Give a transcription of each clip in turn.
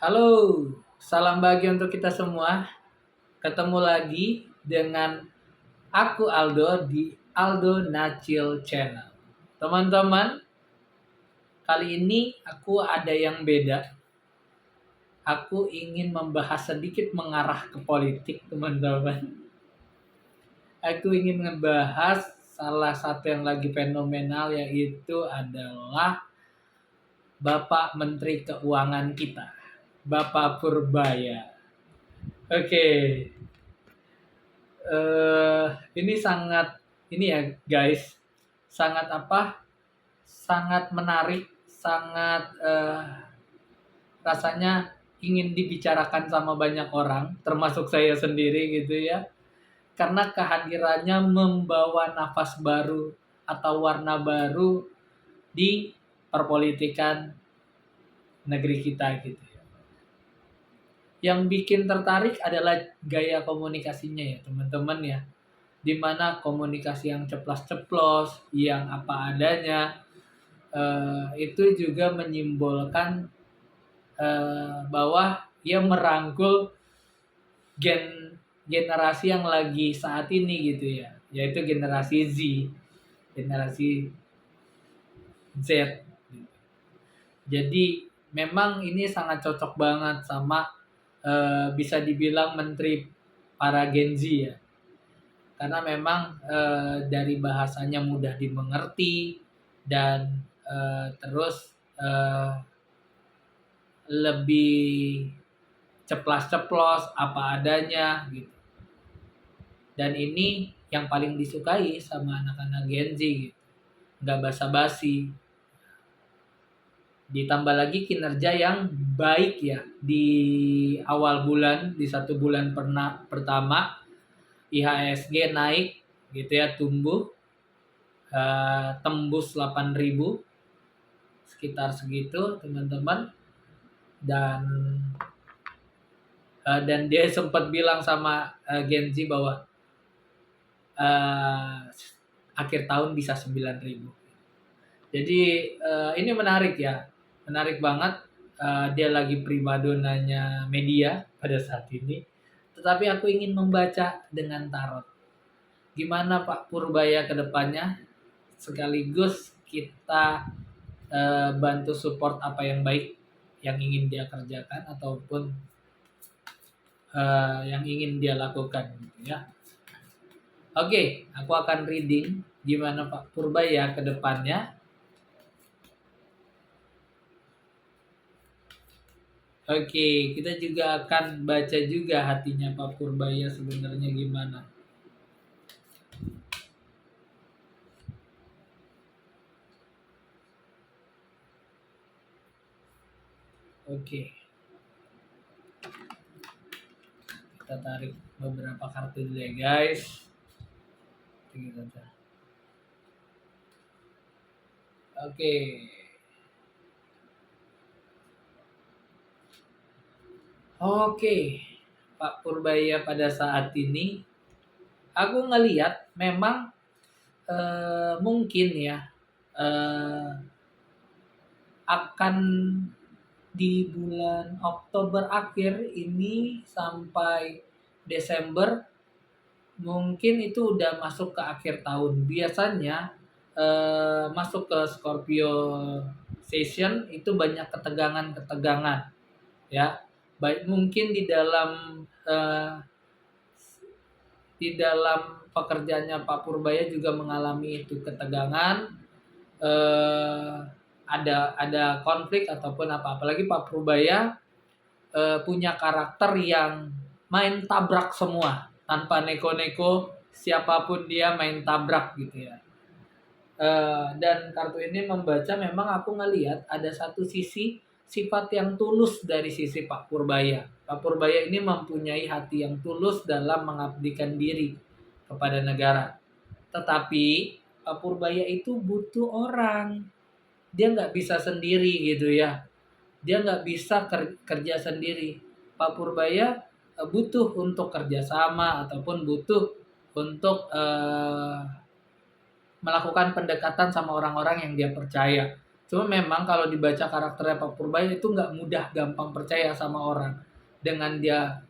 Halo, salam bahagia untuk kita semua. Ketemu lagi dengan aku Aldo di Aldo Nacil Channel. Teman-teman, kali ini aku ada yang beda. Aku ingin membahas sedikit mengarah ke politik, teman-teman. Aku ingin membahas salah satu yang lagi fenomenal yaitu adalah Bapak Menteri Keuangan kita, Bapak Purbaya. Oke, eh ini sangat ini ya guys, sangat apa? Sangat menarik, sangat rasanya ingin dibicarakan sama banyak orang, termasuk saya sendiri gitu ya. Karena kehadirannya membawa nafas baru atau warna baru di perpolitikan negeri kita gitu ya. Yang bikin tertarik adalah gaya komunikasinya ya teman-teman ya, dimana komunikasi yang ceplas-ceplos, yang apa adanya, itu juga menyimbolkan bahwa ia merangkul generasi yang lagi saat ini gitu ya, yaitu generasi Z, generasi Z. Jadi memang ini sangat cocok banget sama bisa dibilang menteri para Gen Z ya. Karena memang dari bahasanya mudah dimengerti dan terus lebih ceplas-ceplos apa adanya gitu. Dan ini yang paling disukai sama anak-anak Gen Z gitu. Nggak basa-basi. Ditambah lagi kinerja yang baik ya di awal bulan, di 1 bulan pertama IHSG naik gitu ya, tumbuh tembus 8.000 sekitar segitu teman-teman. Dan dia sempat bilang sama Gen Z bahwa akhir tahun bisa 9.000. Jadi ini menarik ya, menarik banget. Dia lagi primadonanya media pada saat ini. Tetapi aku ingin membaca dengan tarot. Gimana Pak Purbaya ke depannya? Sekaligus kita bantu support apa yang baik yang ingin dia kerjakan ataupun yang ingin dia lakukan gitu ya. Oke, aku akan reading gimana Pak Purbaya ke depannya. Oke, kita juga akan baca juga hatinya Pak Purbaya sebenarnya gimana. Oke. Kita tarik beberapa kartu dulu ya guys. Oke. Oke. Pak Purbaya pada saat ini aku ngelihat memang mungkin ya akan di bulan Oktober akhir ini sampai Desember mungkin itu udah masuk ke akhir tahun. Biasanya masuk ke Scorpio Season itu banyak ketegangan-ketegangan ya. Baik mungkin di dalam pekerjaannya Pak Purbaya juga mengalami itu ketegangan, ada konflik ataupun apa, apalagi Pak Purbaya punya karakter yang main tabrak semua tanpa neko-neko, siapapun dia main tabrak gitu ya. Dan kartu ini membaca memang aku ngelihat ada satu sisi sifat yang tulus dari sisi Pak Purbaya. Pak Purbaya ini mempunyai hati yang tulus dalam mengabdikan diri kepada negara. Tetapi Pak Purbaya itu butuh orang. Dia nggak bisa sendiri gitu ya. Dia nggak bisa kerja sendiri. Pak Purbaya butuh untuk kerjasama ataupun butuh untuk melakukan pendekatan sama orang-orang yang dia percaya. Cuma memang kalau dibaca karakternya Pak Purbaya itu nggak mudah gampang percaya sama orang dengan dia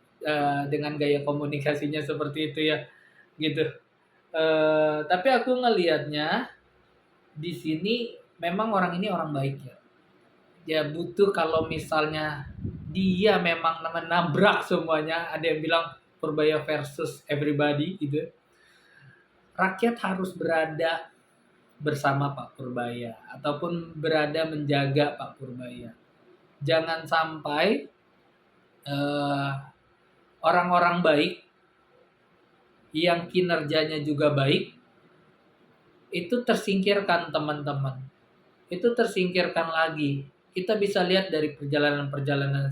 dengan gaya komunikasinya seperti itu ya, gitu. Tapi aku ngelihatnya di sini memang orang ini orang baik ya. Ya butuh kalau misalnya dia memang menabrak semuanya, ada yang bilang Purbaya versus everybody gitu. Rakyat harus berada bersama Pak Purbaya ataupun berada menjaga Pak Purbaya. Jangan sampai eh, orang-orang baik yang kinerjanya juga baik itu tersingkirkan teman-teman. Itu tersingkirkan lagi. Kita bisa lihat dari perjalanan-perjalanan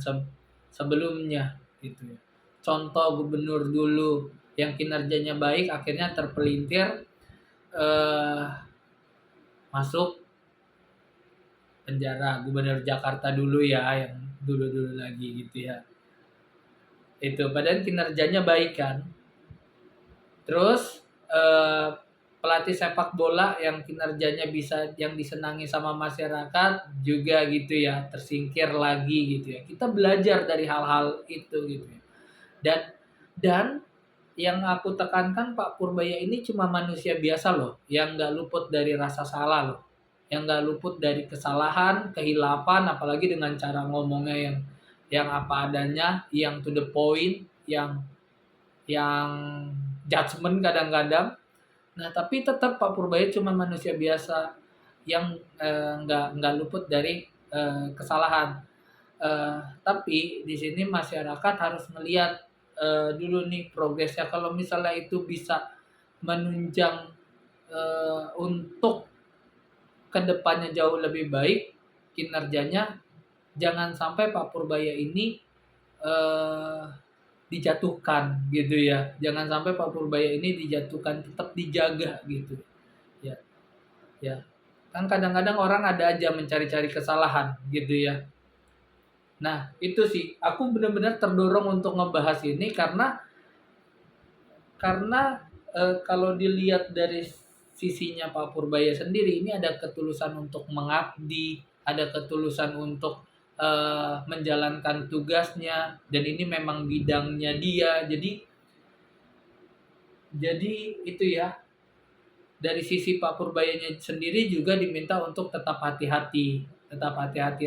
sebelumnya gitu ya. Contoh gubernur dulu yang kinerjanya baik akhirnya terpelintir eh, masuk penjara. Gubernur Jakarta dulu ya, yang dulu-dulu lagi gitu ya. Itu padahal kinerjanya baik kan. Terus pelatih sepak bola yang kinerjanya bisa yang disenangi sama masyarakat juga gitu ya, tersingkir lagi gitu ya. Kita belajar dari hal-hal itu gitu ya. Dan yang aku tekankan, Pak Purbaya ini cuma manusia biasa loh, yang nggak luput dari rasa salah loh, yang nggak luput dari kesalahan, kehilapan, apalagi dengan cara ngomongnya yang apa adanya, yang to the point, yang judgement kadang-kadang. Nah, tapi tetap Pak Purbaya cuma manusia biasa yang nggak luput dari kesalahan. Tapi di sini masyarakat harus melihat dulu nih progresnya. Kalau misalnya itu bisa menunjang untuk kedepannya jauh lebih baik kinerjanya, jangan sampai Pak Purbaya ini eh, dijatuhkan gitu ya. Jangan sampai Pak Purbaya ini dijatuhkan, tetap dijaga gitu. Ya, ya. Kan kadang-kadang orang ada aja mencari-cari kesalahan gitu ya. Nah, itu sih aku benar-benar terdorong untuk ngebahas ini karena kalau dilihat dari sisinya Pak Purbaya sendiri, ini ada ketulusan untuk mengabdi, ada ketulusan untuk menjalankan tugasnya, dan ini memang bidangnya dia. Jadi itu ya, dari sisi Pak Purbayanya sendiri juga diminta untuk tetap hati-hati,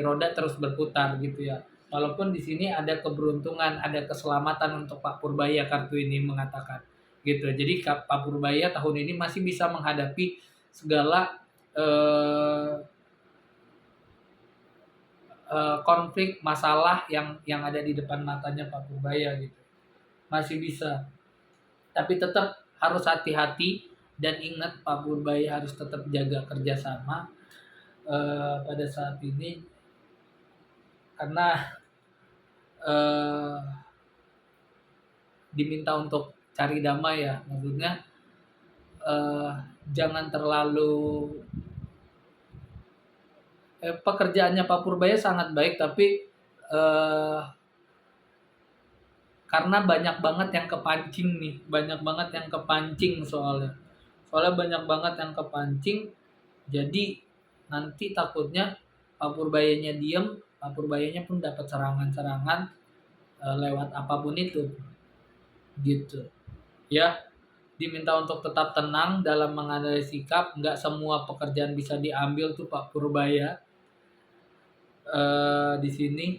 roda terus berputar gitu ya. Walaupun di sini ada keberuntungan, ada keselamatan untuk Pak Purbaya, kartu ini mengatakan gitu. Jadi Pak Purbaya tahun ini masih bisa menghadapi segala eh, konflik, masalah yang ada di depan matanya Pak Purbaya gitu. Masih bisa. Tapi tetap harus hati-hati dan ingat Pak Purbaya harus tetap jaga kerjasama pada saat ini, karena eh, diminta untuk cari damai ya, maksudnya eh, jangan terlalu pekerjaannya Pak Purbaya sangat baik, tapi eh, karena banyak banget yang kepancing nih, banyak banget yang kepancing soalnya banyak banget yang kepancing, jadi nanti takutnya Pak Purbayanya diem, Pak Purbayanya pun dapat serangan-serangan lewat apapun itu gitu ya. Diminta untuk tetap tenang dalam menganalisis sikap, nggak semua pekerjaan bisa diambil tuh Pak Purbaya di sini.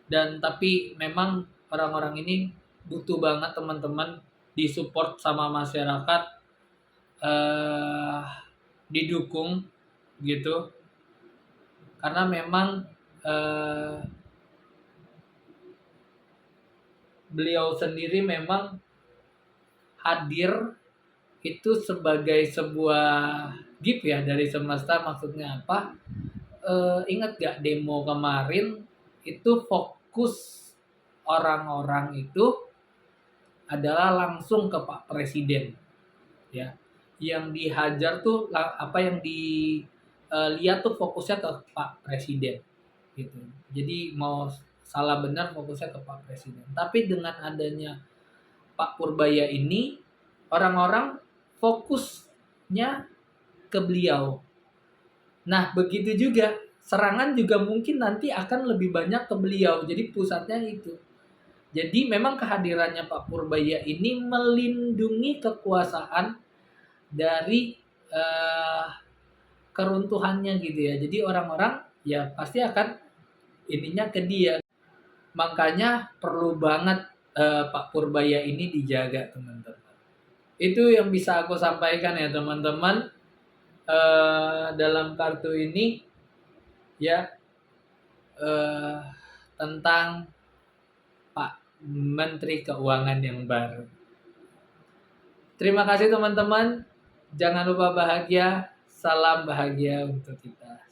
Dan tapi memang orang-orang ini butuh banget teman-teman disupport sama masyarakat, didukung gitu, karena memang beliau sendiri memang hadir itu sebagai sebuah gift ya dari semesta. Maksudnya apa? Ingat gak demo kemarin itu fokus orang-orang itu adalah langsung ke Pak Presiden ya. Yang dihajar tuh apa yang dilihat tuh fokusnya ke Pak Presiden gitu. Jadi mau salah benar fokusnya ke Pak Presiden. Tapi dengan adanya Pak Purbaya ini, orang-orang fokusnya ke beliau. Nah, begitu juga serangan juga mungkin nanti akan lebih banyak ke beliau. Jadi pusatnya itu. Jadi memang kehadirannya Pak Purbaya ini melindungi kekuasaan dari eh, keruntuhannya gitu ya. Jadi orang-orang ya pasti akan ininya ke dia. Makanya perlu banget Pak Purbaya ini dijaga, teman-teman. Itu yang bisa aku sampaikan ya, teman-teman. Dalam kartu ini ya, eh, tentang Pak Menteri Keuangan yang baru. Terima kasih teman-teman. Jangan lupa bahagia. Salam bahagia untuk kita.